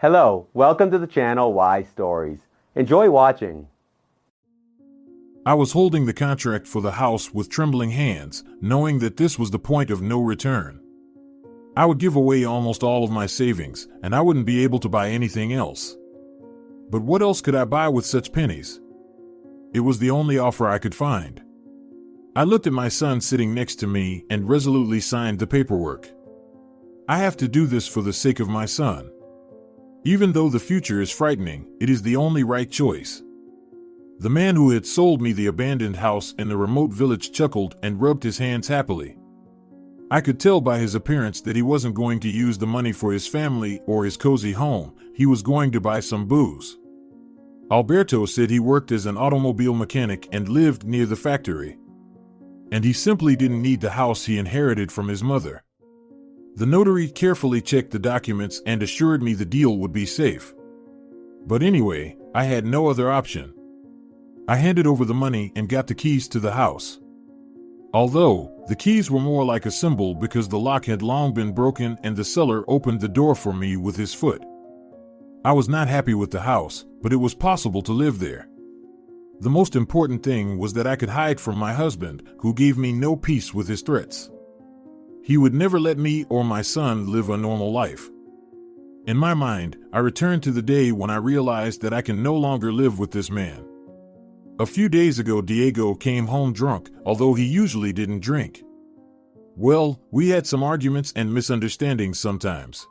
Hello, welcome to the channel Why Stories. Enjoy watching. I was holding the contract for the house with trembling hands, knowing that this was the point of no return. I would give away almost all of my savings, and I wouldn't be able to buy anything else. But what else could I buy with such pennies? It was the only offer I could find. I looked at my son sitting next to me and resolutely signed the paperwork. I have to do this for the sake of my son. Even though the future is frightening, it is the only right choice. The man who had sold me the abandoned house in the remote village chuckled and rubbed his hands happily. I could tell by his appearance that he wasn't going to use the money for his family or his cozy home. He was going to buy some booze. Alberto said he worked as an automobile mechanic and lived near the factory. And he simply didn't need the house he inherited from his mother. The notary carefully checked the documents and assured me the deal would be safe. But anyway, I had no other option. I handed over the money and got the keys to the house. Although, the keys were more like a symbol because the lock had long been broken and the seller opened the door for me with his foot. I was not happy with the house, but it was possible to live there. The most important thing was that I could hide from my husband, who gave me no peace with his threats. He would never let me or my son live a normal life. In my mind, I returned to the day when I realized that I can no longer live with this man. A few days ago, Diego came home drunk, although he usually didn't drink. Well, we had some arguments and misunderstandings sometimes.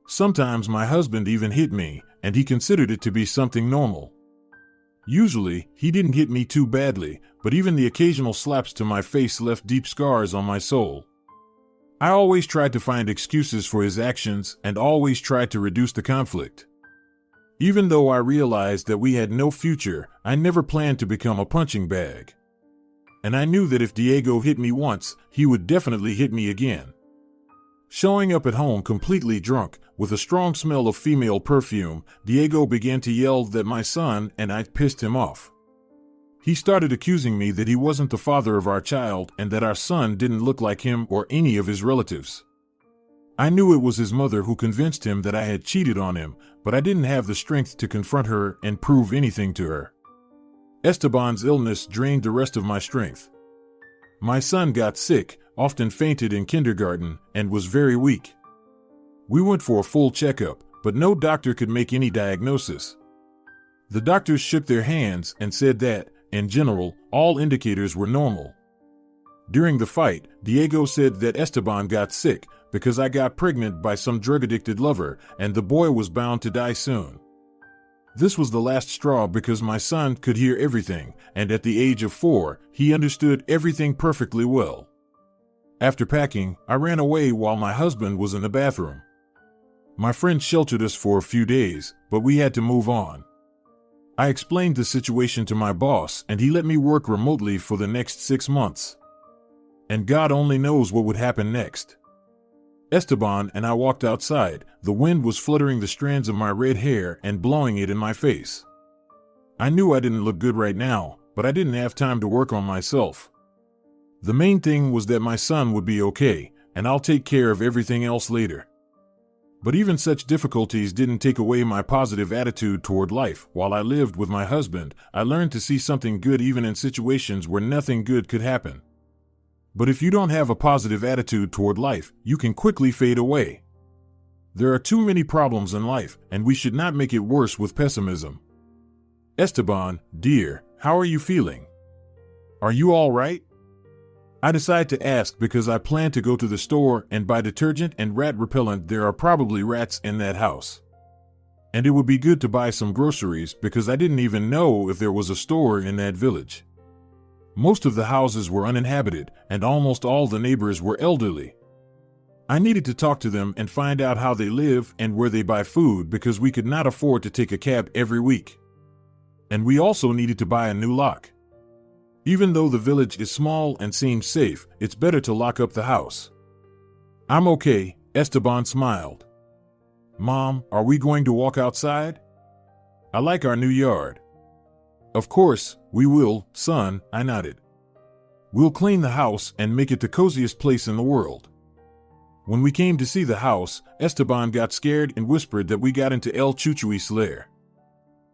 Sometimes my husband even hit me, and he considered it to be something normal. Usually, he didn't hit me too badly, but even the occasional slaps to my face left deep scars on my soul. I always tried to find excuses for his actions and always tried to reduce the conflict. Even though I realized that we had no future, I never planned to become a punching bag. And I knew that if Diego hit me once, he would definitely hit me again. Showing up at home completely drunk, with a strong smell of female perfume, Diego began to yell that my son and I pissed him off. He started accusing me that he wasn't the father of our child and that our son didn't look like him or any of his relatives. I knew it was his mother who convinced him that I had cheated on him, but I didn't have the strength to confront her and prove anything to her. Esteban's illness drained the rest of my strength. My son got sick, often fainted in kindergarten, and was very weak. We went for a full checkup, but no doctor could make any diagnosis. The doctors shook their hands and said that, in general, all indicators were normal. During the fight, Diego said that Esteban got sick because I got pregnant by some drug-addicted lover and the boy was bound to die soon. This was the last straw because my son could hear everything, and at the age of 4, he understood everything perfectly well. After packing, I ran away while my husband was in the bathroom. My friend sheltered us for a few days, but we had to move on. I explained the situation to my boss and he let me work remotely for the next 6 months. And God only knows what would happen next. Esteban and I walked outside. The wind was fluttering the strands of my red hair and blowing it in my face. I knew I didn't look good right now, but I didn't have time to work on myself. The main thing was that my son would be okay, and I'll take care of everything else later. But even such difficulties didn't take away my positive attitude toward life. While I lived with my husband, I learned to see something good even in situations where nothing good could happen. But if you don't have a positive attitude toward life, you can quickly fade away. There are too many problems in life, and we should not make it worse with pessimism. Esteban, dear, how are you feeling? Are you all right? I decided to ask because I plan to go to the store and buy detergent and rat repellent. There are probably rats in that house. And it would be good to buy some groceries because I didn't even know if there was a store in that village. Most of the houses were uninhabited, and almost all the neighbors were elderly. I needed to talk to them and find out how they live and where they buy food because we could not afford to take a cab every week. And we also needed to buy a new lock. Even though the village is small and seems safe, it's better to lock up the house. I'm okay, Esteban smiled. Mom, are we going to walk outside? I like our new yard. Of course, we will, son, I nodded. We'll clean the house and make it the coziest place in the world. When we came to see the house, Esteban got scared and whispered that we got into El Chuchui's lair.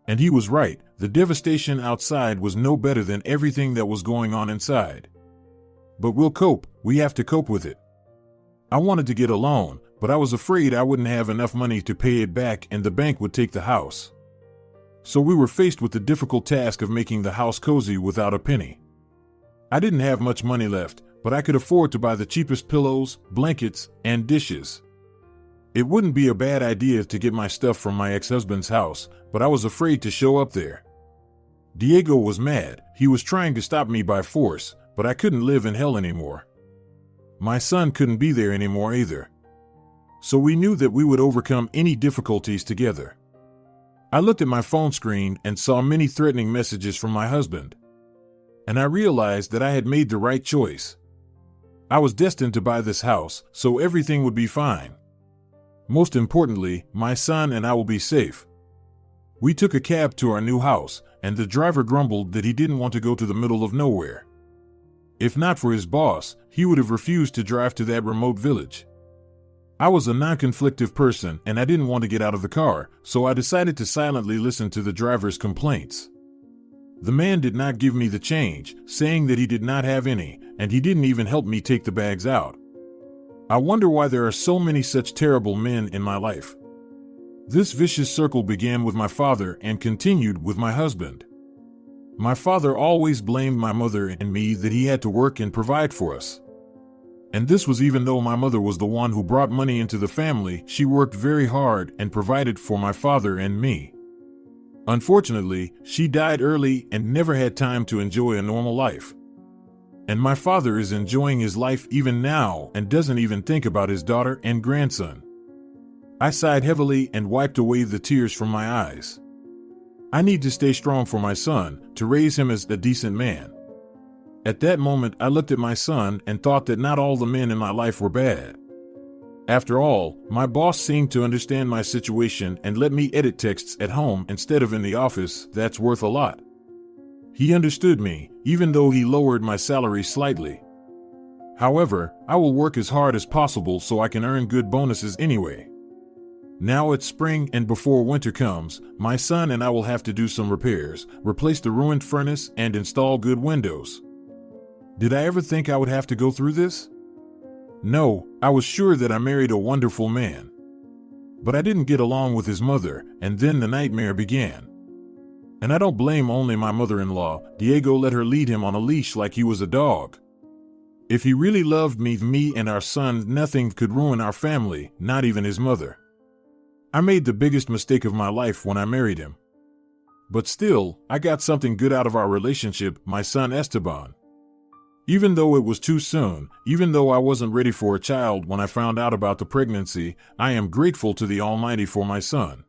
And he was right, the devastation outside was no better than everything that was going on inside. But we'll cope, we have to cope with it. I wanted to get a loan, but I was afraid I wouldn't have enough money to pay it back and the bank would take the house. So we were faced with the difficult task of making the house cozy without a penny. I didn't have much money left, but I could afford to buy the cheapest pillows, blankets, and dishes. It wouldn't be a bad idea to get my stuff from my ex-husband's house, but I was afraid to show up there. Diego was mad. He was trying to stop me by force, but I couldn't live in hell anymore. My son couldn't be there anymore either. So we knew that we would overcome any difficulties together. I looked at my phone screen and saw many threatening messages from my husband. And I realized that I had made the right choice. I was destined to buy this house, so everything would be fine. Most importantly, my son and I will be safe. We took a cab to our new house, and the driver grumbled that he didn't want to go to the middle of nowhere. If not for his boss, he would have refused to drive to that remote village. I was a non-conflictive person and I didn't want to get out of the car, so I decided to silently listen to the driver's complaints. The man did not give me the change, saying that he did not have any, and he didn't even help me take the bags out. I wonder why there are so many such terrible men in my life. This vicious circle began with my father and continued with my husband. My father always blamed my mother and me that he had to work and provide for us. And this was even though my mother was the one who brought money into the family. She worked very hard and provided for my father and me. Unfortunately, she died early and never had time to enjoy a normal life. And my father is enjoying his life even now and doesn't even think about his daughter and grandson. I sighed heavily and wiped away the tears from my eyes. I need to stay strong for my son, to raise him as a decent man. At that moment, I looked at my son and thought that not all the men in my life were bad. After all, my boss seemed to understand my situation and let me edit texts at home instead of in the office. That's worth a lot. He understood me, even though he lowered my salary slightly. However, I will work as hard as possible so I can earn good bonuses anyway. Now it's spring and before winter comes, my son and I will have to do some repairs, replace the ruined furnace, and install good windows. Did I ever think I would have to go through this? No, I was sure that I married a wonderful man. But I didn't get along with his mother, and then the nightmare began. And I don't blame only my mother-in-law. Diego let her lead him on a leash like he was a dog. If he really loved me and our son, nothing could ruin our family, not even his mother. I made the biggest mistake of my life when I married him. But still, I got something good out of our relationship, my son Esteban. Even though it was too soon, even though I wasn't ready for a child when I found out about the pregnancy, I am grateful to the Almighty for my son.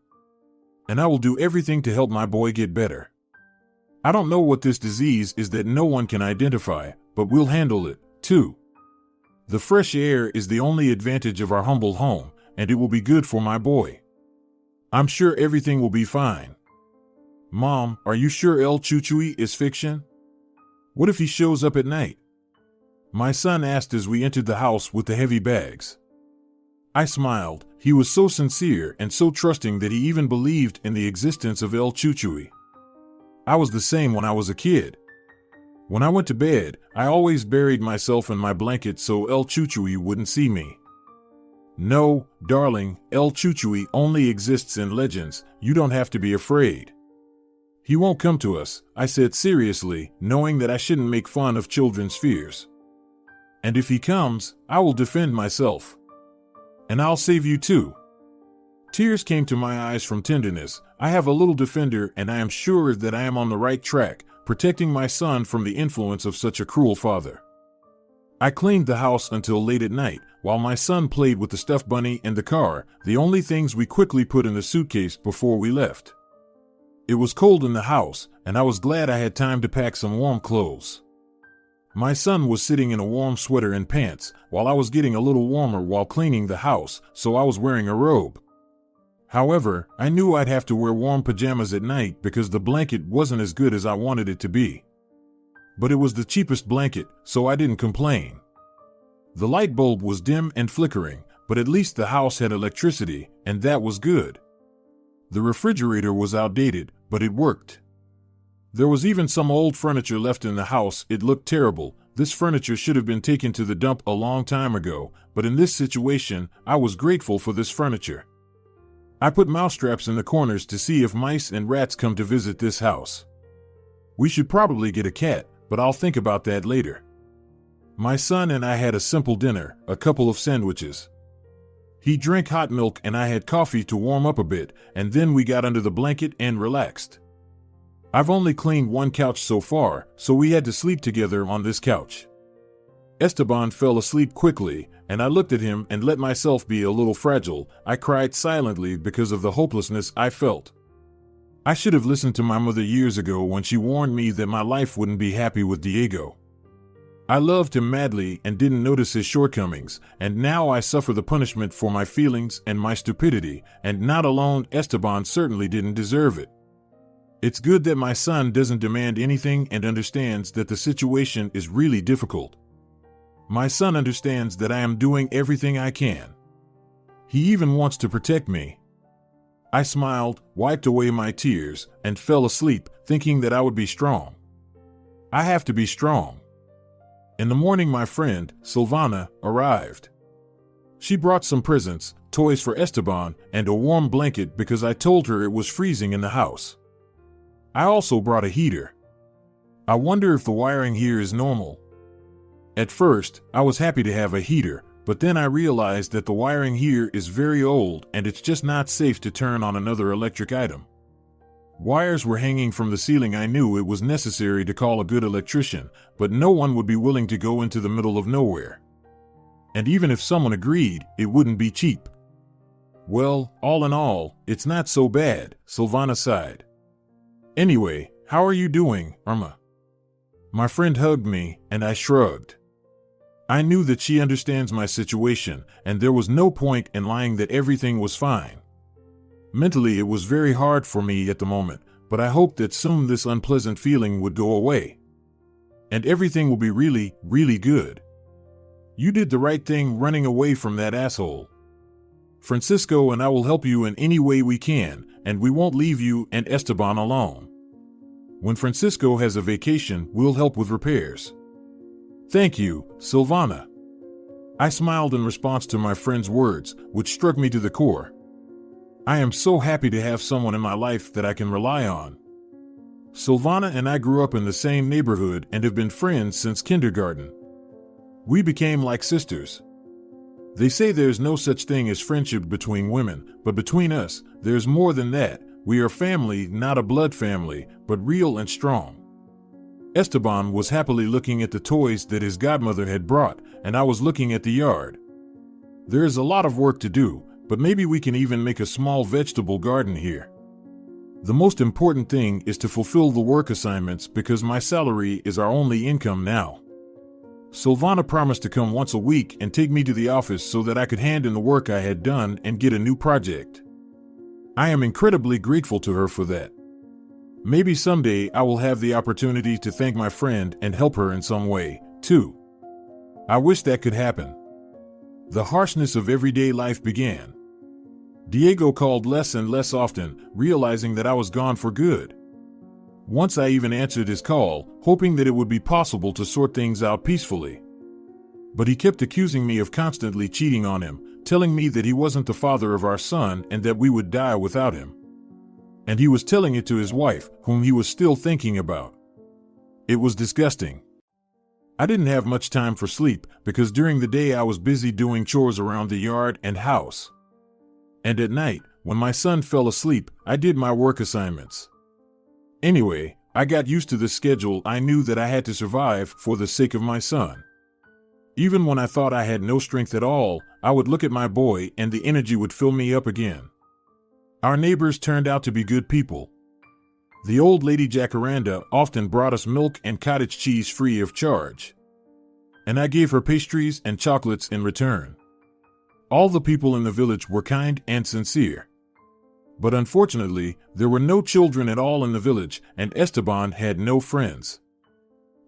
And I will do everything to help my boy get better. I don't know what this disease is that no one can identify, but we'll handle it, too. The fresh air is the only advantage of our humble home, and it will be good for my boy. I'm sure everything will be fine. Mom, are you sure El Chuchui is fiction? What if he shows up at night? My son asked as we entered the house with the heavy bags. I smiled. He was so sincere and so trusting that he even believed in the existence of El Chuchui. I was the same when I was a kid. When I went to bed, I always buried myself in my blanket so El Chuchui wouldn't see me. No, darling, El Chuchui only exists in legends. You don't have to be afraid. He won't come to us, I said seriously, knowing that I shouldn't make fun of children's fears. And if he comes, I will defend myself. And I'll save you too. Tears came to my eyes from tenderness. I have a little defender and I am sure that I am on the right track, protecting my son from the influence of such a cruel father. I cleaned the house until late at night, while my son played with the stuffed bunny in the car, the only things we quickly put in the suitcase before we left. It was cold in the house, and I was glad I had time to pack some warm clothes. My son was sitting in a warm sweater and pants, while I was getting a little warmer while cleaning the house, so I was wearing a robe. However, I knew I'd have to wear warm pajamas at night because the blanket wasn't as good as I wanted it to be. But it was the cheapest blanket, so I didn't complain. The light bulb was dim and flickering. but at least the house had electricity, and that was good. The refrigerator was outdated, but it worked. There was even some old furniture left in the house. It looked terrible. This furniture should have been taken to the dump a long time ago, but in this situation, I was grateful for this furniture. I put mousetraps in the corners to see if mice and rats come to visit this house. We should probably get a cat, but I'll think about that later. My son and I had a simple dinner, a couple of sandwiches. He drank hot milk and I had coffee to warm up a bit, and then we got under the blanket and relaxed. I've only cleaned one couch so far, so we had to sleep together on this couch. Esteban fell asleep quickly, and I looked at him and let myself be a little fragile. I cried silently because of the hopelessness I felt. I should have listened to my mother years ago when she warned me that my life wouldn't be happy with Diego. I loved him madly and didn't notice his shortcomings, and now I suffer the punishment for my feelings and my stupidity, and not alone. Esteban certainly didn't deserve it. It's good that my son doesn't demand anything and understands that the situation is really difficult. My son understands that I am doing everything I can. He even wants to protect me. I smiled, wiped away my tears, and fell asleep, thinking that I would be strong. I have to be strong. In the morning, my friend, Silvana, arrived. She brought some presents, toys for Esteban, and a warm blanket because I told her it was freezing in the house. I also brought a heater. I wonder if the wiring here is normal. At first, I was happy to have a heater, but then I realized that the wiring here is very old and it's just not safe to turn on another electric item. Wires were hanging from the ceiling. I knew it was necessary to call a good electrician, but no one would be willing to go into the middle of nowhere. And even if someone agreed, it wouldn't be cheap. Well, all in all, it's not so bad, Silvana sighed. Anyway, how are you doing, Irma? My friend hugged me, and I shrugged. I knew that she understands my situation, and there was no point in lying that everything was fine. Mentally, it was very hard for me at the moment, but I hoped that soon this unpleasant feeling would go away. And everything will be really, really good. You did the right thing running away from that asshole. Francisco and I will help you in any way we can, and we won't leave you and Esteban alone. When Francisco has a vacation, we'll help with repairs. Thank you, Silvana. I smiled in response to my friend's words, which struck me to the core. I am so happy to have someone in my life that I can rely on. Silvana and I grew up in the same neighborhood and have been friends since kindergarten. We became like sisters. They say there's no such thing as friendship between women, but between us, there's more than that. We are family, not a blood family, but real and strong. Esteban was happily looking at the toys that his godmother had brought, and I was looking at the yard. There is a lot of work to do, but maybe we can even make a small vegetable garden here. The most important thing is to fulfill the work assignments because my salary is our only income now. Silvana promised to come once a week and take me to the office so that I could hand in the work I had done and get a new project. I am incredibly grateful to her for that. Maybe someday I will have the opportunity to thank my friend and help her in some way, too. I wish that could happen. The harshness of everyday life began. Diego called less and less often, realizing that I was gone for good. Once I even answered his call, hoping that it would be possible to sort things out peacefully. But he kept accusing me of constantly cheating on him, telling me that he wasn't the father of our son and that we would die without him. And he was telling it to his wife, whom he was still thinking about. It was disgusting. I didn't have much time for sleep because during the day I was busy doing chores around the yard and house. And at night, when my son fell asleep, I did my work assignments. Anyway, I got used to the schedule. I knew that I had to survive for the sake of my son. Even when I thought I had no strength at all, I would look at my boy and the energy would fill me up again. Our neighbors turned out to be good people. The old lady Jacaranda often brought us milk and cottage cheese free of charge. And I gave her pastries and chocolates in return. All the people in the village were kind and sincere. But unfortunately, there were no children at all in the village, and Esteban had no friends.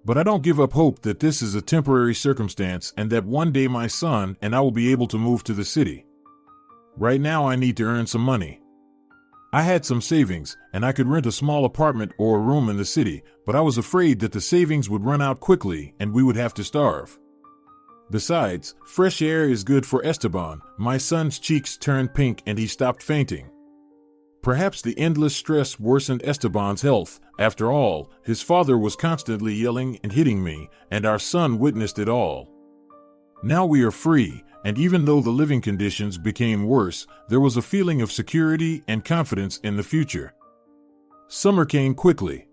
But I don't give up hope that this is a temporary circumstance and that one day my son and I will be able to move to the city. Right now I need to earn some money. I had some savings and I could rent a small apartment or a room in the city, but I was afraid that the savings would run out quickly and we would have to starve. Besides, fresh air is good for Esteban. My son's cheeks turned pink and he stopped fainting. Perhaps the endless stress worsened Esteban's health. After all, his father was constantly yelling and hitting me, and our son witnessed it all. Now we are free, and even though the living conditions became worse, there was a feeling of security and confidence in the future. Summer came quickly.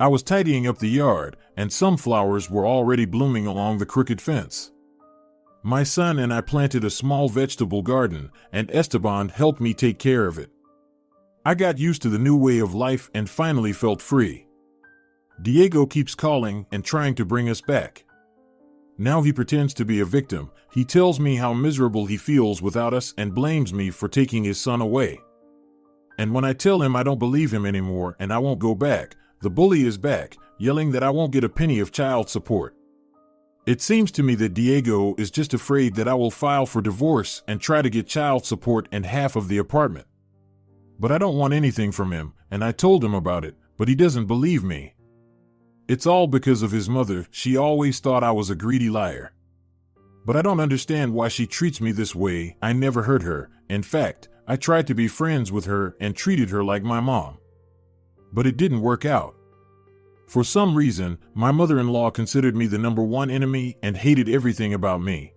I was tidying up the yard, and some flowers were already blooming along the crooked fence. My son and I planted a small vegetable garden, and Esteban helped me take care of it. I got used to the new way of life and finally felt free. Diego keeps calling and trying to bring us back. Now he pretends to be a victim. He tells me how miserable he feels without us and blames me for taking his son away. And when I tell him I don't believe him anymore and I won't go back, the bully is back, yelling that I won't get a penny of child support. It seems to me that Diego is just afraid that I will file for divorce and try to get child support and half of the apartment. But I don't want anything from him, and I told him about it, but he doesn't believe me. It's all because of his mother. She always thought I was a greedy liar. But I don't understand why she treats me this way. I never hurt her. In fact, I tried to be friends with her and treated her like my mom. But it didn't work out. For some reason, my mother-in-law considered me the number one enemy and hated everything about me.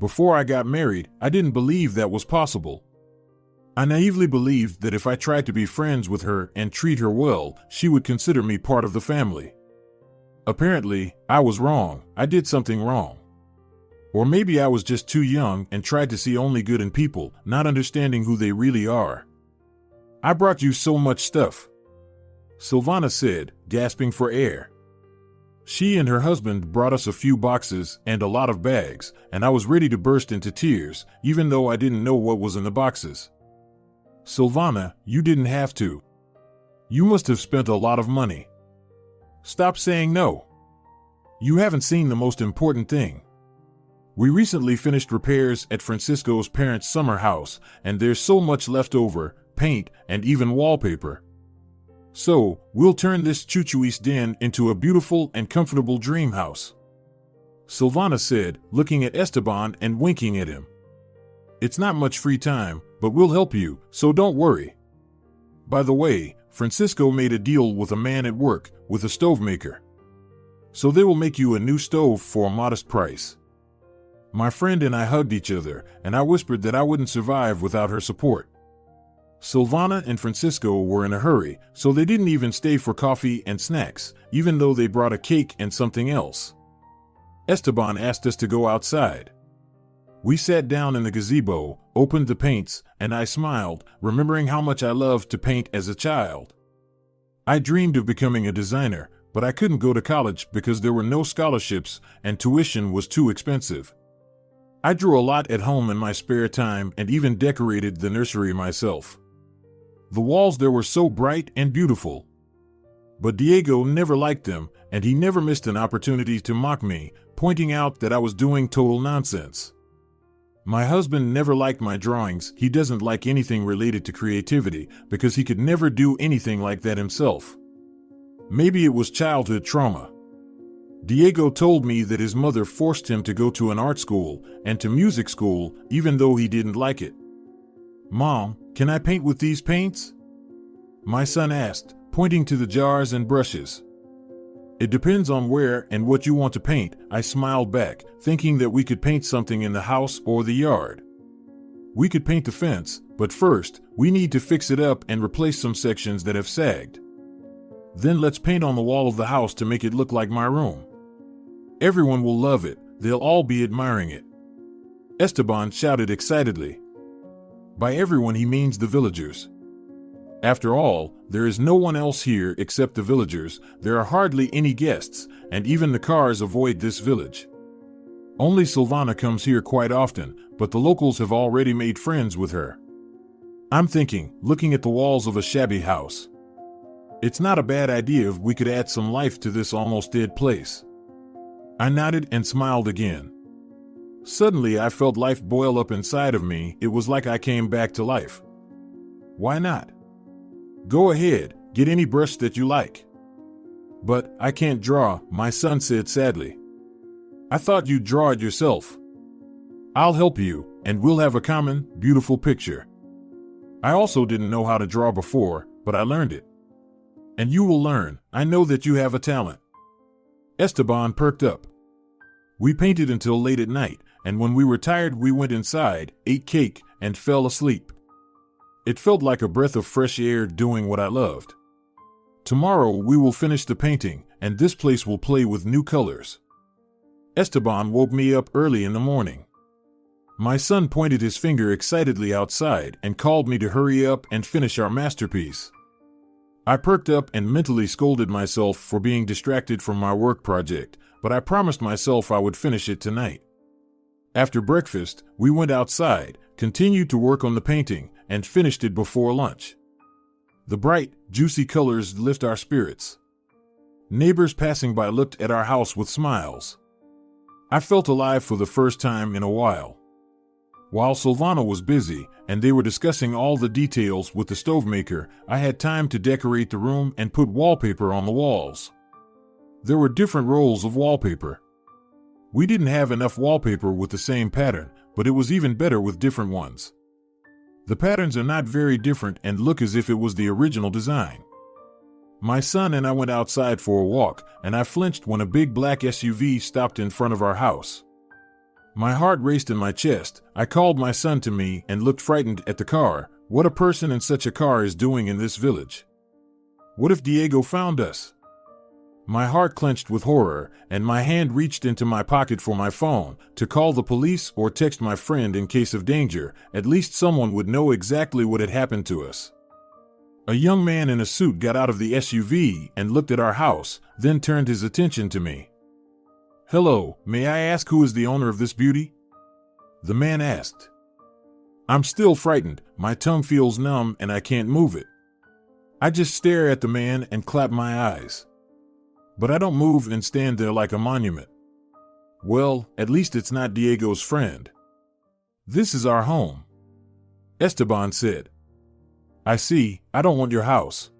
Before I got married, I didn't believe that was possible. I naively believed that if I tried to be friends with her and treat her well, she would consider me part of the family. Apparently, I was wrong. I did something wrong. Or maybe I was just too young and tried to see only good in people, not understanding who they really are. I brought you so much stuff, Silvana said, gasping for air. She and her husband brought us a few boxes and a lot of bags, and I was ready to burst into tears, even though I didn't know what was in the boxes. Silvana, you didn't have to. You must have spent a lot of money. Stop saying no. You haven't seen the most important thing. We recently finished repairs at Francisco's parents' summer house, and there's so much left over, paint, and even wallpaper. So, we'll turn this chuchuis den into a beautiful and comfortable dream house, Silvana said, looking at Esteban and winking at him. It's not much free time, but we'll help you, so don't worry. By the way, Francisco made a deal with a man at work, with a stove maker. So they will make you a new stove for a modest price. My friend and I hugged each other, and I whispered that I wouldn't survive without her support. Silvana and Francisco were in a hurry, so they didn't even stay for coffee and snacks, even though they brought a cake and something else. Esteban asked us to go outside. We sat down in the gazebo, opened the paints, and I smiled, remembering how much I loved to paint as a child. I dreamed of becoming a designer, but I couldn't go to college because there were no scholarships and tuition was too expensive. I drew a lot at home in my spare time and even decorated the nursery myself. The walls there were so bright and beautiful. But Diego never liked them, and he never missed an opportunity to mock me, pointing out that I was doing total nonsense. My husband never liked my drawings. He doesn't like anything related to creativity because he could never do anything like that himself. Maybe it was childhood trauma. Diego told me that his mother forced him to go to an art school and to music school even though he didn't like it. Mom, can I paint with these paints? My son asked, pointing to the jars and brushes. It depends on where and what you want to paint, I smiled back, thinking that we could paint something in the house or the yard. We could paint the fence, but first, we need to fix it up and replace some sections that have sagged. Then let's paint on the wall of the house to make it look like my room. Everyone will love it, they'll all be admiring it. Esteban shouted excitedly. By everyone he means the villagers. After all, there is no one else here except the villagers. There are hardly any guests, and even the cars avoid this village. Only Silvana comes here quite often, but the locals have already made friends with her. I'm thinking, looking at the walls of a shabby house. It's not a bad idea if we could add some life to this almost dead place. I nodded and smiled again. Suddenly, I felt life boil up inside of me. It was like I came back to life. Why not? Go ahead, get any brush that you like. But I can't draw, my son said sadly. I thought you'd draw it yourself. I'll help you, and we'll have a common, beautiful picture. I also didn't know how to draw before, but I learned it. And you will learn. I know that you have a talent. Esteban perked up. We painted until late at night, and when we were tired we went inside, ate cake, and fell asleep. It felt like a breath of fresh air doing what I loved. Tomorrow we will finish the painting, and this place will play with new colors. Esteban woke me up early in the morning. My son pointed his finger excitedly outside and called me to hurry up and finish our masterpiece. I perked up and mentally scolded myself for being distracted from my work project, but I promised myself I would finish it tonight. After breakfast, we went outside, continued to work on the painting, and finished it before lunch. The bright, juicy colors lift our spirits. Neighbors passing by looked at our house with smiles. I felt alive for the first time in a while. While Silvana was busy, and they were discussing all the details with the stovemaker, I had time to decorate the room and put wallpaper on the walls. There were different rolls of wallpaper. We didn't have enough wallpaper with the same pattern, but it was even better with different ones. The patterns are not very different and look as if it was the original design. My son and I went outside for a walk, and I flinched when a big black SUV stopped in front of our house. My heart raced in my chest. I called my son to me and looked frightened at the car. What a person in such a car is doing in this village. What if Diego found us? My heart clenched with horror, and my hand reached into my pocket for my phone to call the police or text my friend in case of danger. At least someone would know exactly what had happened to us. A young man in a suit got out of the SUV and looked at our house, then turned his attention to me. "Hello, may I ask who is the owner of this beauty?" The man asked. I'm still frightened, my tongue feels numb and I can't move it. I just stare at the man and clap my eyes. But I don't move and stand there like a monument. Well, at least it's not Diego's friend. This is our home. Esteban said. I see, I don't want your house.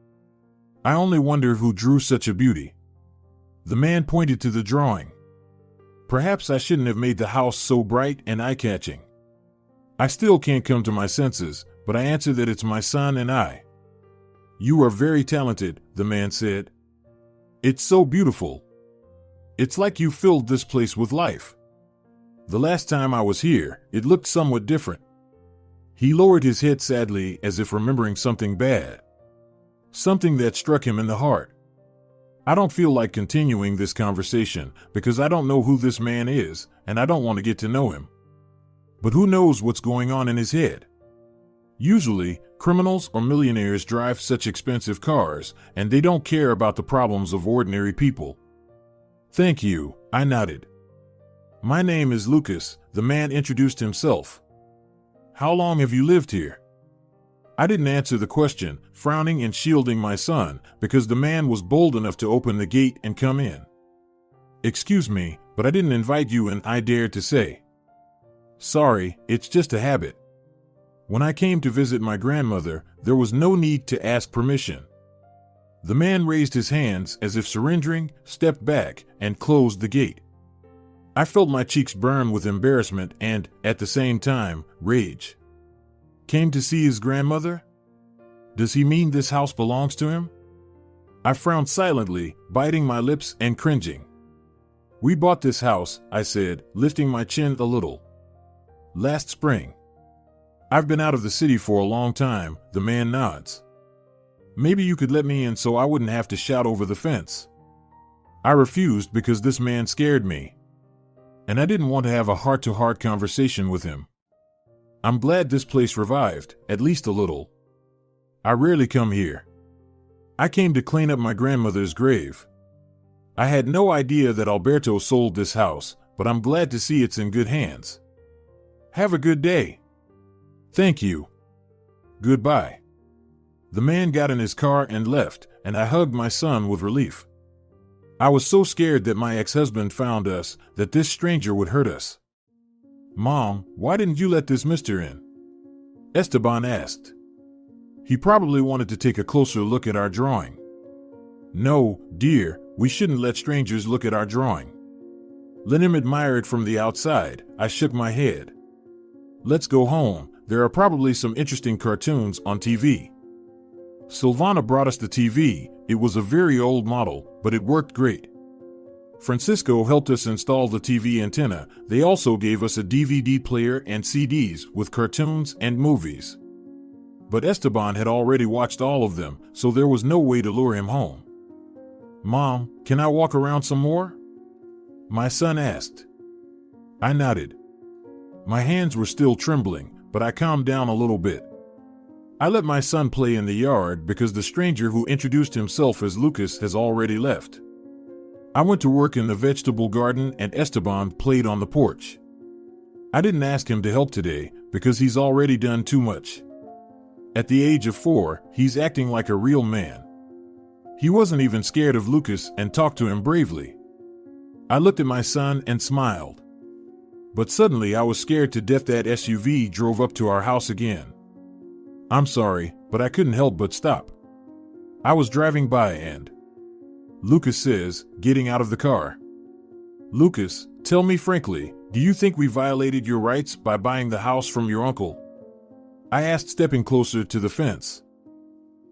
I only wonder who drew such a beauty. The man pointed to the drawing. Perhaps I shouldn't have made the house so bright and eye-catching. I still can't come to my senses, but I answer that it's my son and I. You are very talented, the man said. It's so beautiful. It's like you filled this place with life. The last time I was here, it looked somewhat different. He lowered his head sadly as if remembering something bad. Something that struck him in the heart. I don't feel like continuing this conversation because I don't know who this man is and I don't want to get to know him. But who knows what's going on in his head? Usually, criminals or millionaires drive such expensive cars and they don't care about the problems of ordinary people. Thank you, I nodded. My name is Lucas, the man introduced himself. How long have you lived here? I didn't answer the question, frowning and shielding my son, because the man was bold enough to open the gate and come in. Excuse me, but I didn't invite you and I dared to say. Sorry, it's just a habit. When I came to visit my grandmother, there was no need to ask permission. The man raised his hands as if surrendering, stepped back, and closed the gate. I felt my cheeks burn with embarrassment and, at the same time, rage. Came to see his grandmother? Does he mean this house belongs to him? I frowned silently, biting my lips and cringing. We bought this house, I said, lifting my chin a little. Last spring. I've been out of the city for a long time, the man nods. Maybe you could let me in so I wouldn't have to shout over the fence. I refused because this man scared me. And I didn't want to have a heart-to-heart conversation with him. I'm glad this place revived, at least a little. I rarely come here. I came to clean up my grandmother's grave. I had no idea that Alberto sold this house, but I'm glad to see it's in good hands. Have a good day. Thank you. Goodbye. The man got in his car and left, and I hugged my son with relief. I was so scared that my ex-husband found us, that this stranger would hurt us. "Mom, why didn't you let this mister in?" Esteban asked. "He probably wanted to take a closer look at our drawing." "No, dear, we shouldn't let strangers look at our drawing. Let him admire it from the outside." I shook my head. "Let's go home. There are probably some interesting cartoons on TV." Silvana brought us the TV. It was a very old model, but it worked great. Francisco helped us install the TV antenna. They also gave us a DVD player and CDs with cartoons and movies. But Esteban had already watched all of them, so there was no way to lure him home. "Mom, can I walk around some more?" my son asked. I nodded. My hands were still trembling, but I calmed down a little bit. I let my son play in the yard because the stranger who introduced himself as Lucas has already left. I went to work in the vegetable garden and Esteban played on the porch. I didn't ask him to help today because he's already done too much. At the age of 4, he's acting like a real man. He wasn't even scared of Lucas and talked to him bravely. I looked at my son and smiled. But suddenly I was scared to death that SUV drove up to our house again. I'm sorry, but I couldn't help but stop. I was driving by and Lucas says, getting out of the car. "Lucas, tell me frankly, do you think we violated your rights by buying the house from your uncle?" I asked, stepping closer to the fence.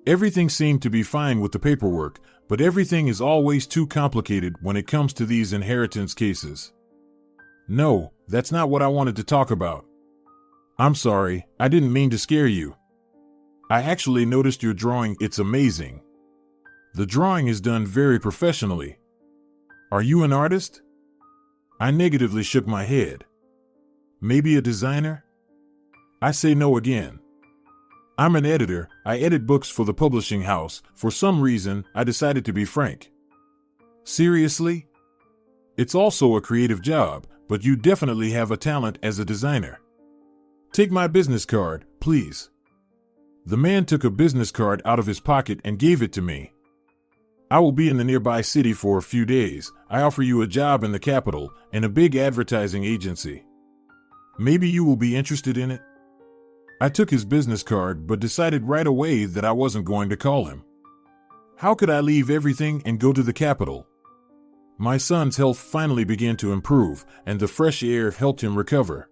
Everything seemed to be fine with the paperwork, but everything is always too complicated when it comes to these inheritance cases. "No, that's not what I wanted to talk about." "I'm sorry, I didn't mean to scare you. I actually noticed your drawing. It's amazing. The drawing is done very professionally. Are you an artist?" I negatively shook my head. "Maybe a designer?" I say no again. I'm an editor. I edit books for the publishing house. For some reason, I decided to be frank. "Seriously? It's also a creative job, but you definitely have a talent as a designer. Take my business card, please." The man took a business card out of his pocket and gave it to me. "I will be in the nearby city for a few days. I offer you a job in the capital, in a big advertising agency. Maybe you will be interested in it." I took his business card but decided right away that I wasn't going to call him. How could I leave everything and go to the capital? My son's health finally began to improve, and the fresh air helped him recover.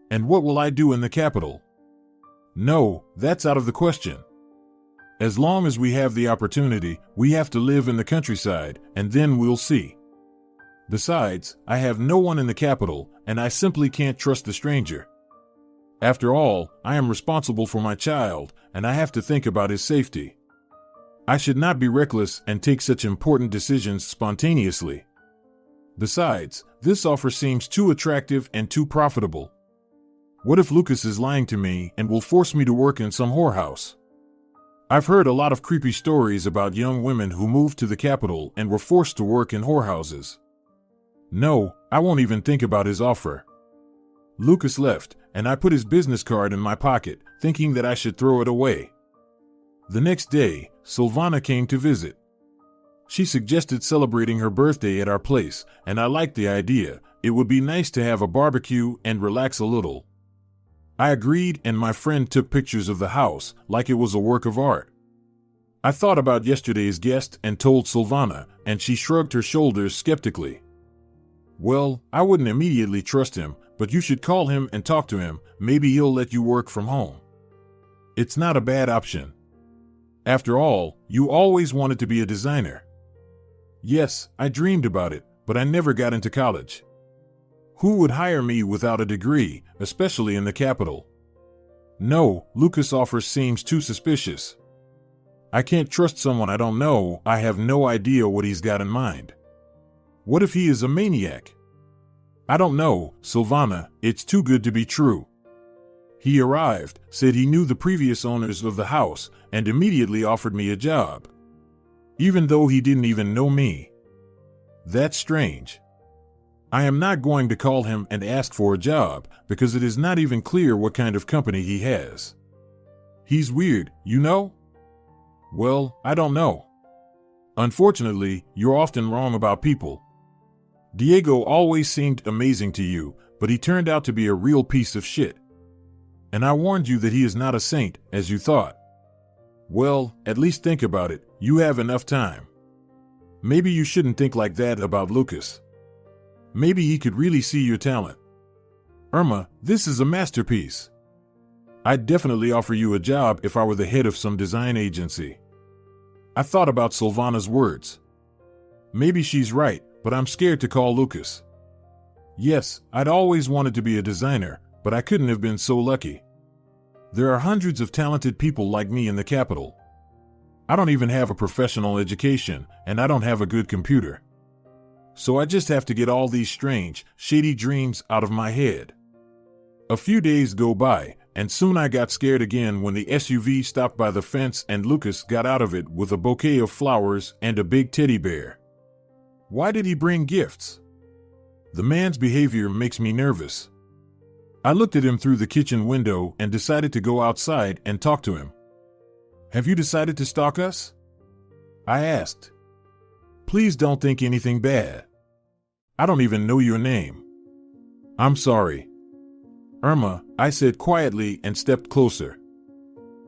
And what will I do in the capital? No, that's out of the question. As long as we have the opportunity, we have to live in the countryside, and then we'll see. Besides, I have no one in the capital, and I simply can't trust the stranger. After all, I am responsible for my child, and I have to think about his safety. I should not be reckless and take such important decisions spontaneously. Besides, this offer seems too attractive and too profitable. What if Lucas is lying to me and will force me to work in some whorehouse? I've heard a lot of creepy stories about young women who moved to the capital and were forced to work in whorehouses. No, I won't even think about his offer. Lucas left, and I put his business card in my pocket, thinking that I should throw it away. The next day, Silvana came to visit. She suggested celebrating her birthday at our place, and I liked the idea. It would be nice to have a barbecue and relax a little. I agreed, and my friend took pictures of the house like it was a work of art. I thought about yesterday's guest and told Silvana, and she shrugged her shoulders skeptically. "Well, I wouldn't immediately trust him, but you should call him and talk to him. Maybe he'll let you work from home. It's not a bad option. After all, you always wanted to be a designer." Yes, I dreamed about it, but I never got into college. Who would hire me without a degree, especially in the capital? No, Lucas' offer seems too suspicious. I can't trust someone I don't know. I have no idea what he's got in mind. What if he is a maniac? I don't know, Silvana, it's too good to be true. He arrived, said he knew the previous owners of the house, and immediately offered me a job. Even though he didn't even know me. That's strange. I am not going to call him and ask for a job, because it is not even clear what kind of company he has. He's weird, you know? Well, I don't know. Unfortunately, you're often wrong about people. Diego always seemed amazing to you, but he turned out to be a real piece of shit. And I warned you that he is not a saint, as you thought. Well, at least think about it. You have enough time. Maybe you shouldn't think like that about Lucas. Maybe he could really see your talent. Irma, this is a masterpiece. I'd definitely offer you a job if I were the head of some design agency. I thought about Silvana's words. Maybe she's right, but I'm scared to call Lucas. Yes, I'd always wanted to be a designer, but I couldn't have been so lucky. There are hundreds of talented people like me in the capital. I don't even have a professional education, and I don't have a good computer. So I just have to get all these strange, shady dreams out of my head. A few days go by, and soon I got scared again when the SUV stopped by the fence and Lucas got out of it with a bouquet of flowers and a big teddy bear. Why did he bring gifts? The man's behavior makes me nervous. I looked at him through the kitchen window and decided to go outside and talk to him. Have you decided to stalk us? I asked. Please don't think anything bad. I don't even know your name. I'm sorry. Irma, I said quietly and stepped closer.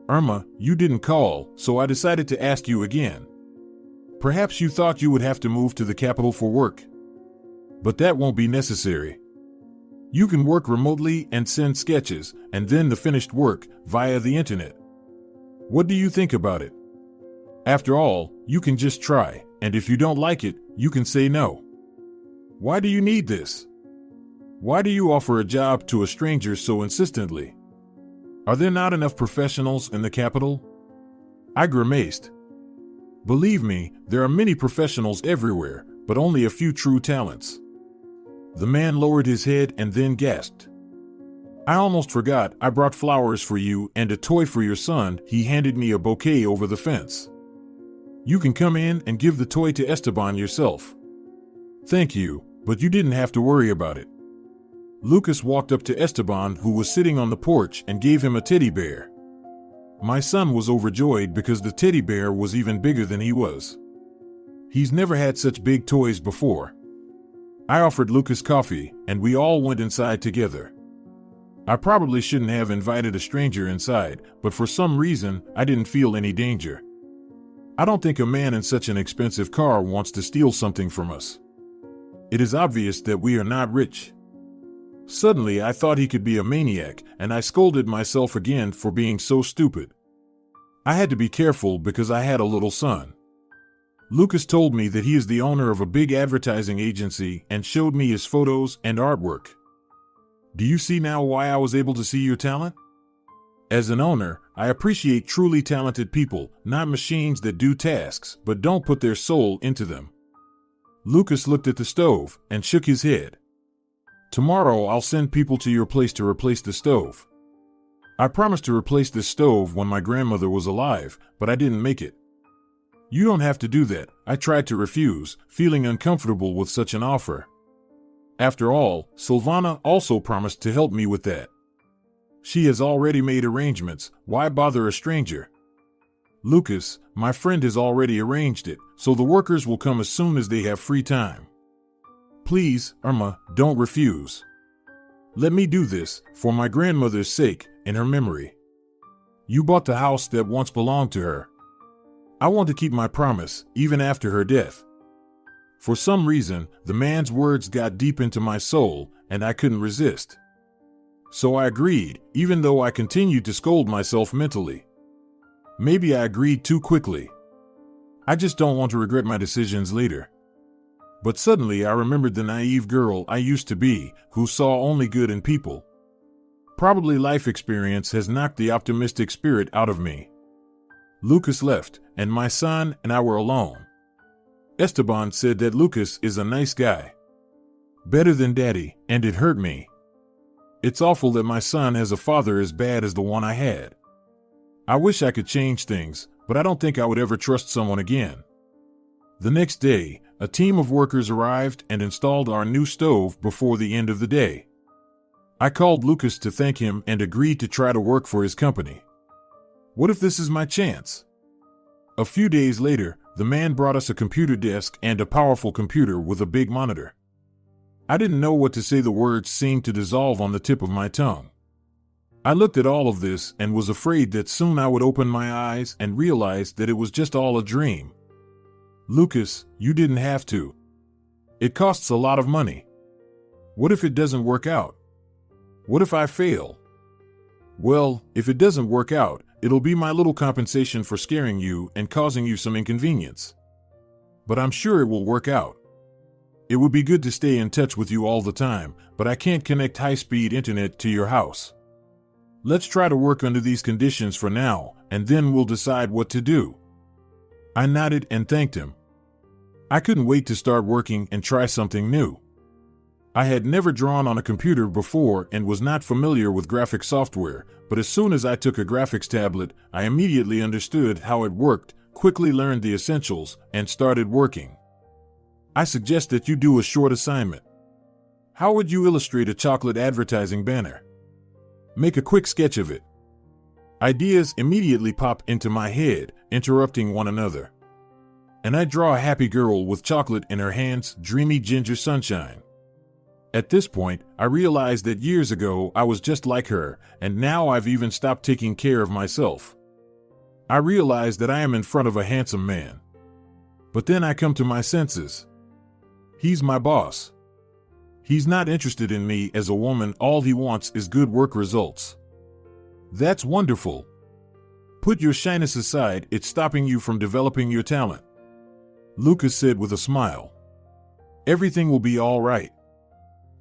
Irma, you didn't call, so I decided to ask you again. Perhaps you thought you would have to move to the capital for work. But that won't be necessary. You can work remotely and send sketches, and then the finished work, via the internet. What do you think about it? After all, you can just try, and if you don't like it, you can say no. Why do you need this? Why do you offer a job to a stranger so insistently? Are there not enough professionals in the capital? I grimaced. Believe me, there are many professionals everywhere, but only a few true talents. The man lowered his head and then gasped. I almost forgot, I brought flowers for you and a toy for your son. He handed me a bouquet over the fence. You can come in and give the toy to Esteban yourself. Thank you, but you didn't have to worry about it. Lucas walked up to Esteban, who was sitting on the porch, and gave him a teddy bear. My son was overjoyed because the teddy bear was even bigger than he was. He's never had such big toys before. I offered Lucas coffee, and we all went inside together. I probably shouldn't have invited a stranger inside, but for some reason, I didn't feel any danger. I don't think a man in such an expensive car wants to steal something from us. It is obvious that we are not rich. Suddenly, I thought he could be a maniac, and I scolded myself again for being so stupid. I had to be careful because I had a little son. Lucas told me that he is the owner of a big advertising agency and showed me his photos and artwork. Do you see now why I was able to see your talent? As an owner, I appreciate truly talented people, not machines that do tasks but don't put their soul into them. Lucas looked at the stove and shook his head. Tomorrow I'll send people to your place to replace the stove. I promised to replace this stove when my grandmother was alive, but I didn't make it. You don't have to do that. I tried to refuse, feeling uncomfortable with such an offer. After all, Silvana also promised to help me with that. She has already made arrangements. Why bother a stranger? Lucas, my friend has already arranged it, so the workers will come as soon as they have free time. Please, Irma, don't refuse. Let me do this, for my grandmother's sake, in her memory. You bought the house that once belonged to her. I want to keep my promise, even after her death. For some reason, the man's words got deep into my soul, and I couldn't resist. So I agreed, even though I continued to scold myself mentally. Maybe I agreed too quickly. I just don't want to regret my decisions later. But suddenly I remembered the naive girl I used to be, who saw only good in people. Probably life experience has knocked the optimistic spirit out of me. Lucas left, and my son and I were alone. Esteban said that Lucas is a nice guy. Better than Daddy, and it hurt me. It's awful that my son has a father as bad as the one I had. I wish I could change things, but I don't think I would ever trust someone again. The next day, a team of workers arrived and installed our new stove before the end of the day. I called Lucas to thank him and agreed to try to work for his company. What if this is my chance? A few days later, the man brought us a computer desk and a powerful computer with a big monitor. I didn't know what to say. The words seemed to dissolve on the tip of my tongue. I looked at all of this and was afraid that soon I would open my eyes and realize that it was just all a dream. Lucas, you didn't have to. It costs a lot of money. What if it doesn't work out? What if I fail? Well, if it doesn't work out, it'll be my little compensation for scaring you and causing you some inconvenience. But I'm sure it will work out. It would be good to stay in touch with you all the time, but I can't connect high-speed internet to your house. Let's try to work under these conditions for now, and then we'll decide what to do. I nodded and thanked him. I couldn't wait to start working and try something new. I had never drawn on a computer before and was not familiar with graphic software, but as soon as I took a graphics tablet, I immediately understood how it worked, quickly learned the essentials, and started working. I suggest that you do a short assignment. How would you illustrate a chocolate advertising banner? Make a quick sketch of it. Ideas immediately pop into my head, interrupting one another. And I draw a happy girl with chocolate in her hands, dreamy ginger sunshine. At this point, I realized that years ago I was just like her, and now I've even stopped taking care of myself. I realize that I am in front of a handsome man. But then I come to my senses. He's my boss. He's not interested in me as a woman. All he wants is good work results. That's wonderful. Put your shyness aside. It's stopping you from developing your talent. Lucas said with a smile. Everything will be all right.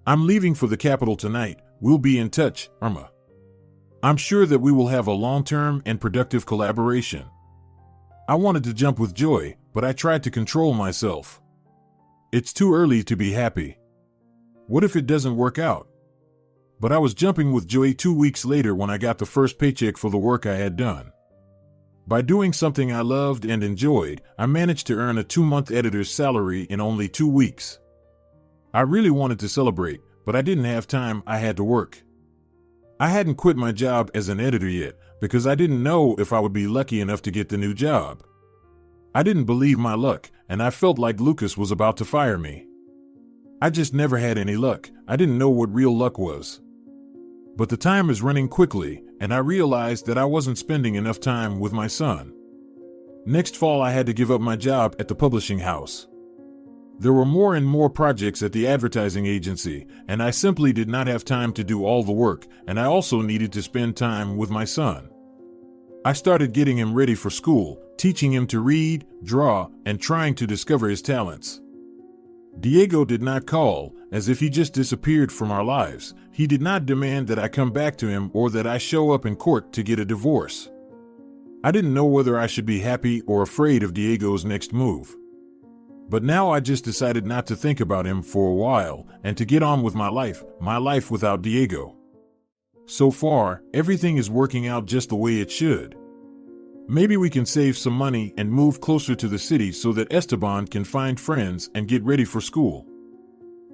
I'm leaving for the capital tonight. We'll be in touch, Irma. I'm sure that we will have a long-term and productive collaboration. I wanted to jump with joy, but I tried to control myself. It's too early to be happy. What if it doesn't work out? But I was jumping with joy 2 weeks later when I got the first paycheck for the work I had done. By doing something I loved and enjoyed, I managed to earn a 2-month editor's salary in only 2 weeks. I really wanted to celebrate, but I didn't have time. I had to work. I hadn't quit my job as an editor yet because I didn't know if I would be lucky enough to get the new job. I didn't believe my luck, and I felt like Lucas was about to fire me. I just never had any luck. I didn't know what real luck was. But the time is running quickly, and I realized that I wasn't spending enough time with my son. Next fall, I had to give up my job at the publishing house. There were more and more projects at the advertising agency, and I simply did not have time to do all the work, and I also needed to spend time with my son. I started getting him ready for school, teaching him to read, draw, and trying to discover his talents. Diego did not call, as if he just disappeared from our lives. He did not demand that I come back to him or that I show up in court to get a divorce. I didn't know whether I should be happy or afraid of Diego's next move. But now I just decided not to think about him for a while and to get on with my life without Diego. So far, everything is working out just the way it should. Maybe we can save some money and move closer to the city so that Esteban can find friends and get ready for school.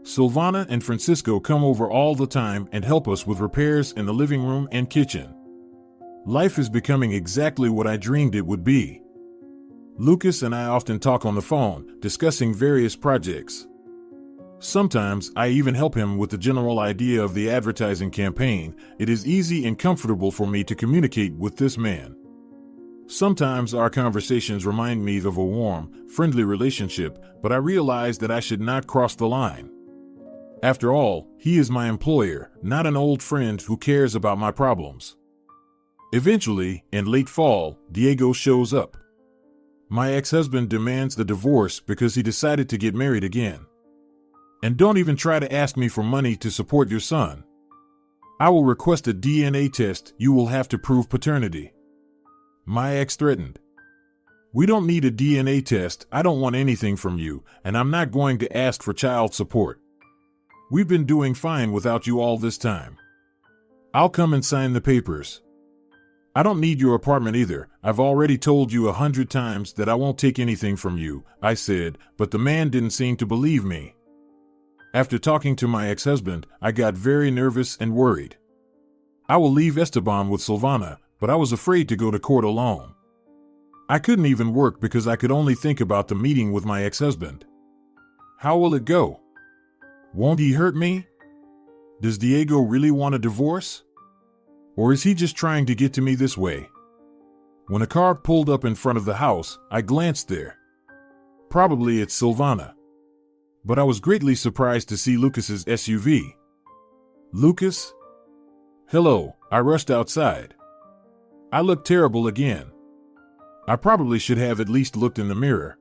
Silvana and Francisco come over all the time and help us with repairs in the living room and kitchen. Life is becoming exactly what I dreamed it would be. Lucas and I often talk on the phone, discussing various projects. Sometimes I even help him with the general idea of the advertising campaign. It is easy and comfortable for me to communicate with this man. Sometimes our conversations remind me of a warm, friendly relationship, but I realize that I should not cross the line. After all, he is my employer, not an old friend who cares about my problems. Eventually, in late fall, Diego shows up. My ex-husband demands the divorce because he decided to get married again. And don't even try to ask me for money to support your son. I will request a DNA test. You will have to prove paternity. My ex threatened. We don't need a DNA test. I don't want anything from you, and I'm not going to ask for child support. We've been doing fine without you all this time. I'll come and sign the papers. I don't need your apartment either. I've already told you 100 times that I won't take anything from you, I said, but the man didn't seem to believe me. After talking to my ex-husband, I got very nervous and worried. I will leave Esteban with Silvana, but I was afraid to go to court alone. I couldn't even work because I could only think about the meeting with my ex-husband. How will it go? Won't he hurt me? Does Diego really want a divorce? Or is he just trying to get to me this way? When a car pulled up in front of the house, I glanced there. Probably it's Silvana. But I was greatly surprised to see Lucas's SUV. Lucas? Hello, I rushed outside. I looked terrible again. I probably should have at least looked in the mirror.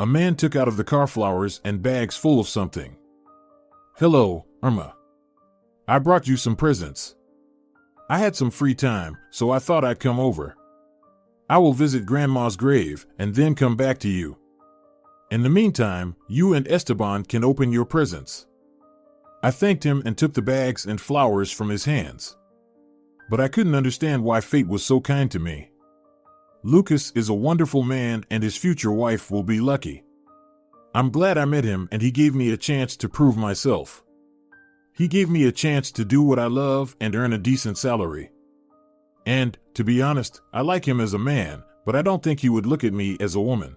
A man took out of the car flowers and bags full of something. Hello, Irma. I brought you some presents. I had some free time, so I thought I'd come over. I will visit Grandma's grave and then come back to you. In the meantime, you and Esteban can open your presents. I thanked him and took the bags and flowers from his hands. But I couldn't understand why fate was so kind to me. Lucas is a wonderful man and his future wife will be lucky. I'm glad I met him and he gave me a chance to prove myself. He gave me a chance to do what I love and earn a decent salary. And, to be honest, I like him as a man, but I don't think he would look at me as a woman.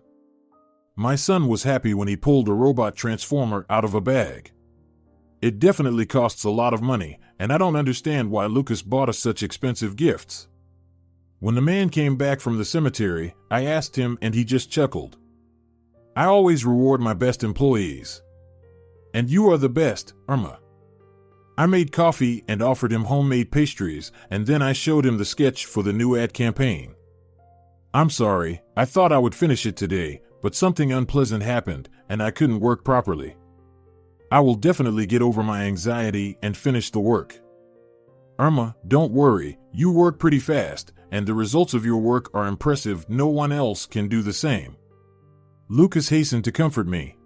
My son was happy when he pulled a robot transformer out of a bag. It definitely costs a lot of money, and I don't understand why Lucas bought us such expensive gifts. When the man came back from the cemetery, I asked him and he just chuckled. I always reward my best employees. And you are the best, Irma. I made coffee and offered him homemade pastries, and then I showed him the sketch for the new ad campaign. I'm sorry, I thought I would finish it today, but something unpleasant happened, and I couldn't work properly. I will definitely get over my anxiety and finish the work. Irma, don't worry, you work pretty fast, and the results of your work are impressive. No one else can do the same. Lucas hastened to comfort me.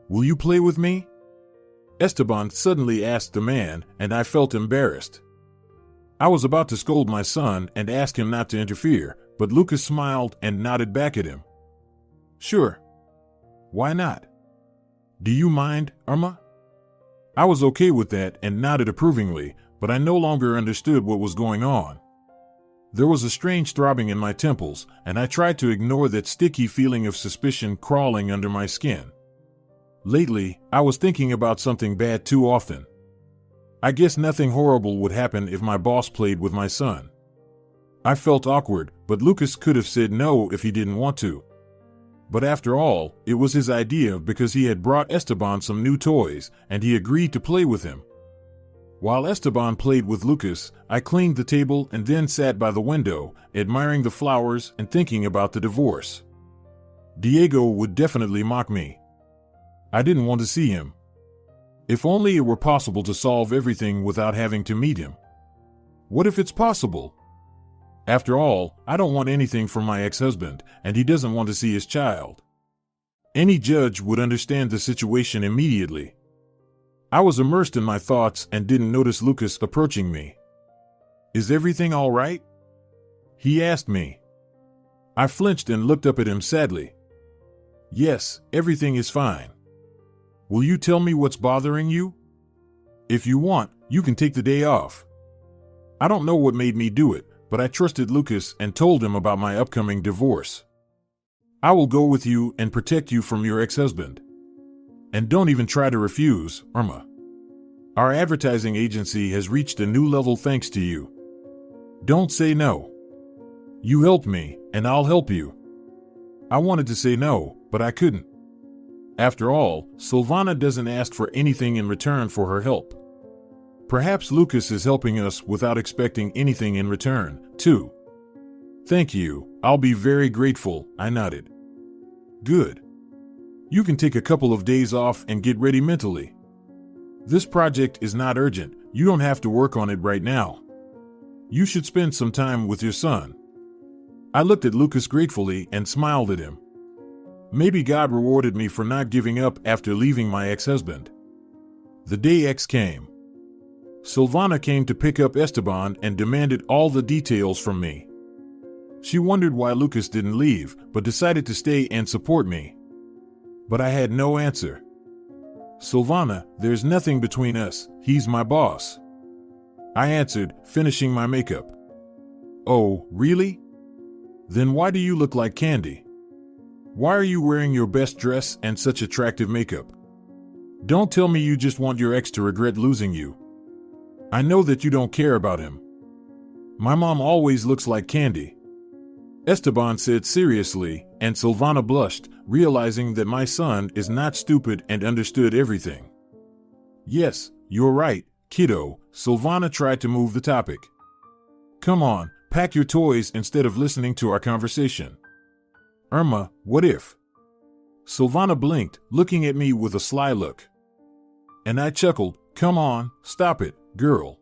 Will you play with me? Esteban suddenly asked the man, and I felt embarrassed. I was about to scold my son and ask him not to interfere, but Lucas smiled and nodded back at him. Sure. Why not? Do you mind, Irma? I was okay with that and nodded approvingly, but I no longer understood what was going on. There was a strange throbbing in my temples, and I tried to ignore that sticky feeling of suspicion crawling under my skin. Lately, I was thinking about something bad too often. I guess nothing horrible would happen if my boss played with my son. I felt awkward, but Lucas could have said no if he didn't want to. But after all, it was his idea because he had brought Esteban some new toys, and he agreed to play with him. While Esteban played with Lucas, I cleaned the table and then sat by the window, admiring the flowers and thinking about the divorce. Diego would definitely mock me. I didn't want to see him. If only it were possible to solve everything without having to meet him. What if it's possible? After all, I don't want anything from my ex-husband, and he doesn't want to see his child. Any judge would understand the situation immediately. I was immersed in my thoughts and didn't notice Lucas approaching me. Is everything all right? He asked me. I flinched and looked up at him sadly. Yes, everything is fine. Will you tell me what's bothering you? If you want, you can take the day off. I don't know what made me do it, but I trusted Lucas and told him about my upcoming divorce. I will go with you and protect you from your ex-husband. And don't even try to refuse, Irma. Our advertising agency has reached a new level thanks to you. Don't say no. You helped me, and I'll help you. I wanted to say no, but I couldn't. After all, Silvana doesn't ask for anything in return for her help. Perhaps Lucas is helping us without expecting anything in return, too. Thank you, I'll be very grateful, I nodded. Good. You can take a couple of days off and get ready mentally. This project is not urgent, you don't have to work on it right now. You should spend some time with your son. I looked at Lucas gratefully and smiled at him. Maybe God rewarded me for not giving up after leaving my ex-husband. The day X came. Silvana came to pick up Esteban and demanded all the details from me. She wondered why Lucas didn't leave, but decided to stay and support me. But I had no answer. Silvana, there's nothing between us, he's my boss. I answered, finishing my makeup. Oh, really? Then why do you look like candy? Why are you wearing your best dress and such attractive makeup? Don't tell me you just want your ex to regret losing you. I know that you don't care about him. My mom always looks like candy. Esteban said seriously, and Silvana blushed, realizing that my son is not stupid and understood everything. Yes, you're right, kiddo. Silvana tried to move the topic. Come on, pack your toys instead of listening to our conversation. Irma, what if? Silvana blinked, looking at me with a sly look. And I chuckled, come on, stop it, girl.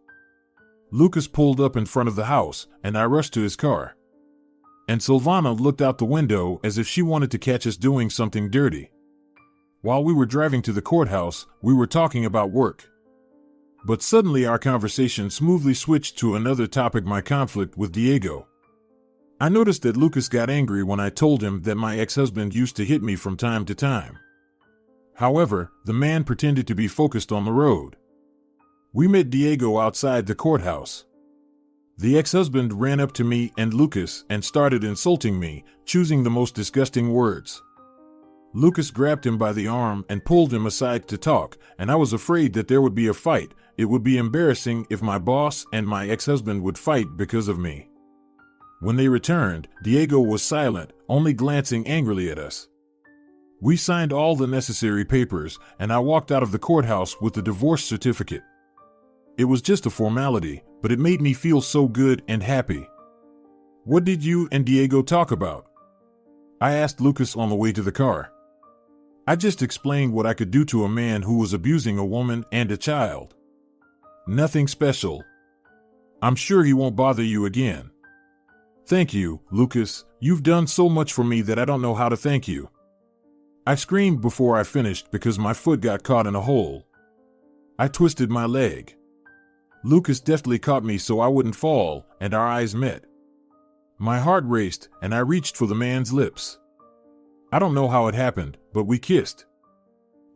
Lucas pulled up in front of the house, and I rushed to his car. And Silvana looked out the window as if she wanted to catch us doing something dirty. While we were driving to the courthouse, we were talking about work. But suddenly our conversation smoothly switched to another topic: my conflict with Diego. I noticed that Lucas got angry when I told him that my ex-husband used to hit me from time to time. However, the man pretended to be focused on the road. We met Diego outside the courthouse. The ex-husband ran up to me and Lucas and started insulting me, choosing the most disgusting words. Lucas grabbed him by the arm and pulled him aside to talk, and I was afraid that there would be a fight. It would be embarrassing if my boss and my ex-husband would fight because of me. When they returned, Diego was silent, only glancing angrily at us. We signed all the necessary papers, and I walked out of the courthouse with the divorce certificate. It was just a formality, but it made me feel so good and happy. What did you and Diego talk about? I asked Lucas on the way to the car. I just explained what I could do to a man who was abusing a woman and a child. Nothing special. I'm sure he won't bother you again. Thank you, Lucas. You've done so much for me that I don't know how to thank you. I screamed before I finished because my foot got caught in a hole. I twisted my leg. Lucas deftly caught me so I wouldn't fall, and our eyes met. My heart raced, and I reached for the man's lips. I don't know how it happened, but we kissed.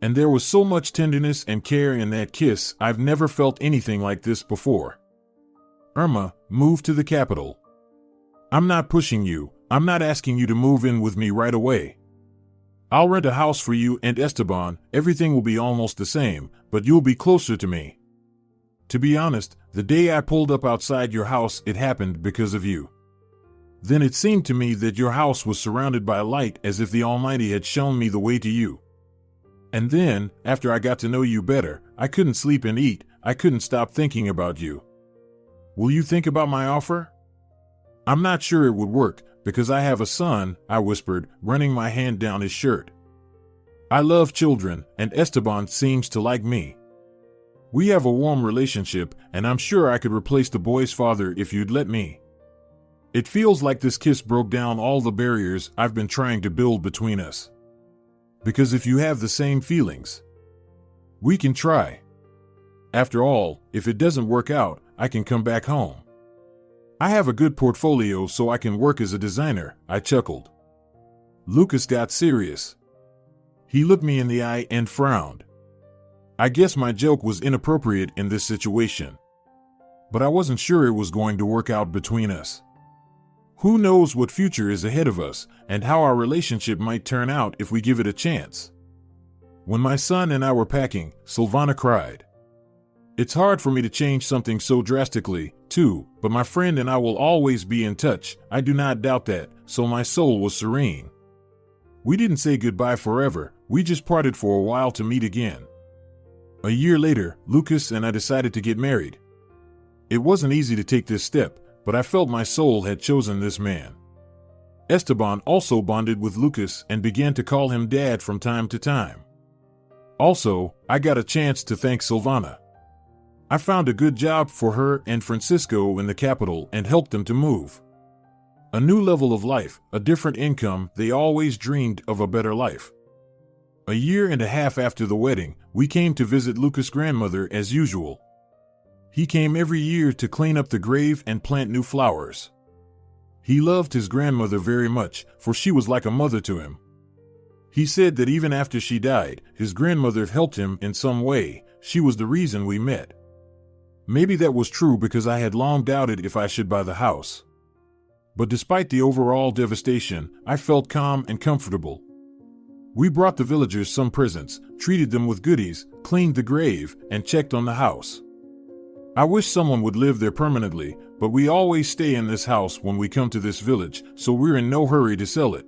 And there was so much tenderness and care in that kiss. I've never felt anything like this before. Irma, move to the capital. I'm not pushing you. I'm not asking you to move in with me right away. I'll rent a house for you and Esteban. Everything will be almost the same, but you'll be closer to me. To be honest, the day I pulled up outside your house, it happened because of you. Then it seemed to me that your house was surrounded by light, as if the Almighty had shown me the way to you. And then, after I got to know you better, I couldn't sleep and eat. I couldn't stop thinking about you. Will you think about my offer? I'm not sure it would work, because I have a son, I whispered, running my hand down his shirt. I love children, and Esteban seems to like me. We have a warm relationship, and I'm sure I could replace the boy's father if you'd let me. It feels like this kiss broke down all the barriers I've been trying to build between us. Because if you have the same feelings, we can try. After all, if it doesn't work out, I can come back home. I have a good portfolio so I can work as a designer, I chuckled. Lucas got serious. He looked me in the eye and frowned. I guess my joke was inappropriate in this situation. But I wasn't sure it was going to work out between us. Who knows what future is ahead of us, and how our relationship might turn out if we give it a chance. When my son and I were packing, Silvana cried. It's hard for me to change something so drastically, too, but my friend and I will always be in touch. I do not doubt that, so my soul was serene. We didn't say goodbye forever, we just parted for a while to meet again. A year later, Lucas and I decided to get married. It wasn't easy to take this step, but I felt my soul had chosen this man. Esteban also bonded with Lucas and began to call him Dad from time to time. Also, I got a chance to thank Silvana. I found a good job for her and Francisco in the capital and helped them to move. A new level of life, a different income. They always dreamed of a better life. A year and a half after the wedding, we came to visit Lucas' grandmother as usual. He came every year to clean up the grave and plant new flowers. He loved his grandmother very much, for she was like a mother to him. He said that even after she died, his grandmother helped him in some way. She was the reason we met. Maybe that was true because I had long doubted if I should buy the house. But despite the overall devastation, I felt calm and comfortable. We brought the villagers some presents, treated them with goodies, cleaned the grave, and checked on the house. I wish someone would live there permanently, but we always stay in this house when we come to this village, so we're in no hurry to sell it.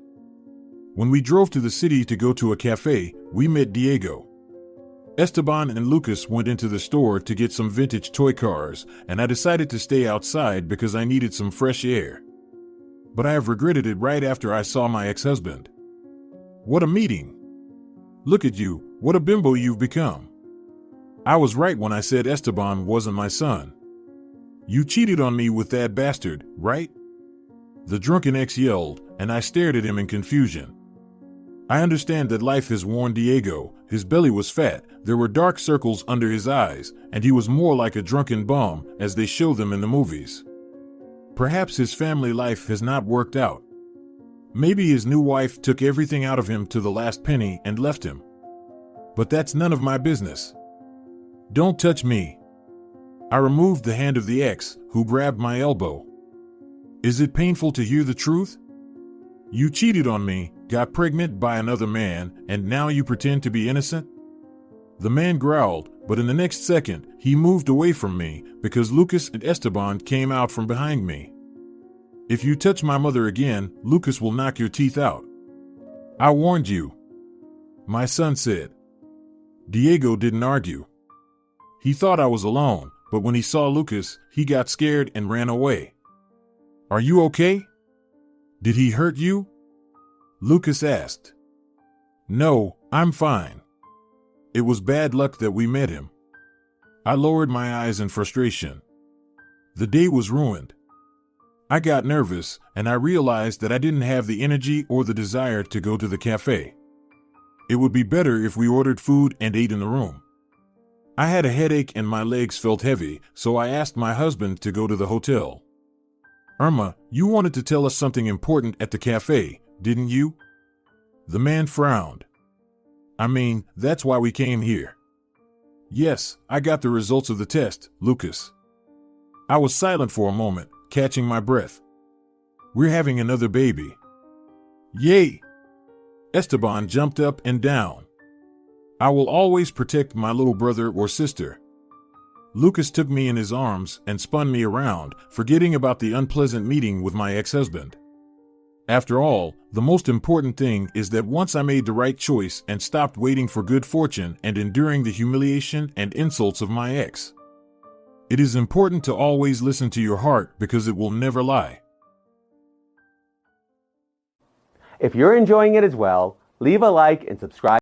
When we drove to the city to go to a cafe, we met Diego. Esteban and Lucas went into the store to get some vintage toy cars, and I decided to stay outside because I needed some fresh air. But I have regretted it right after I saw my ex-husband. What a meeting! Look at you, what a bimbo you've become. I was right when I said Esteban wasn't my son. You cheated on me with that bastard, right? The drunken ex yelled, and I stared at him in confusion. I understand that life has worn Diego. His belly was fat, there were dark circles under his eyes, and he was more like a drunken bum, as they show them in the movies. Perhaps his family life has not worked out. Maybe his new wife took everything out of him to the last penny and left him. But that's none of my business. Don't touch me. I removed the hand of the ex, who grabbed my elbow. Is it painful to hear the truth? You cheated on me, got pregnant by another man, and now you pretend to be innocent? The man growled, but in the next second, he moved away from me because Lucas and Esteban came out from behind me. If you touch my mother again, Lucas will knock your teeth out. I warned you. My son said. Diego didn't argue. He thought I was alone, but when he saw Lucas, he got scared and ran away. Are you okay? Did he hurt you? Lucas asked. No, I'm fine. It was bad luck that we met him. I lowered my eyes in frustration. The day was ruined. I got nervous, and I realized that I didn't have the energy or the desire to go to the cafe. It would be better if we ordered food and ate in the room. I had a headache and my legs felt heavy, so I asked my husband to go to the hotel. Irma, you wanted to tell us something important at the cafe, didn't you? The man frowned. I mean, that's why we came here. Yes, I got the results of the test, Lucas. I was silent for a moment, catching my breath. We're having another baby. Yay! Esteban jumped up and down. I will always protect my little brother or sister. Lucas took me in his arms and spun me around, forgetting about the unpleasant meeting with my ex-husband. After all, the most important thing is that once I made the right choice and stopped waiting for good fortune and enduring the humiliation and insults of my ex. It is important to always listen to your heart because it will never lie. If you're enjoying it as well, leave a like and subscribe.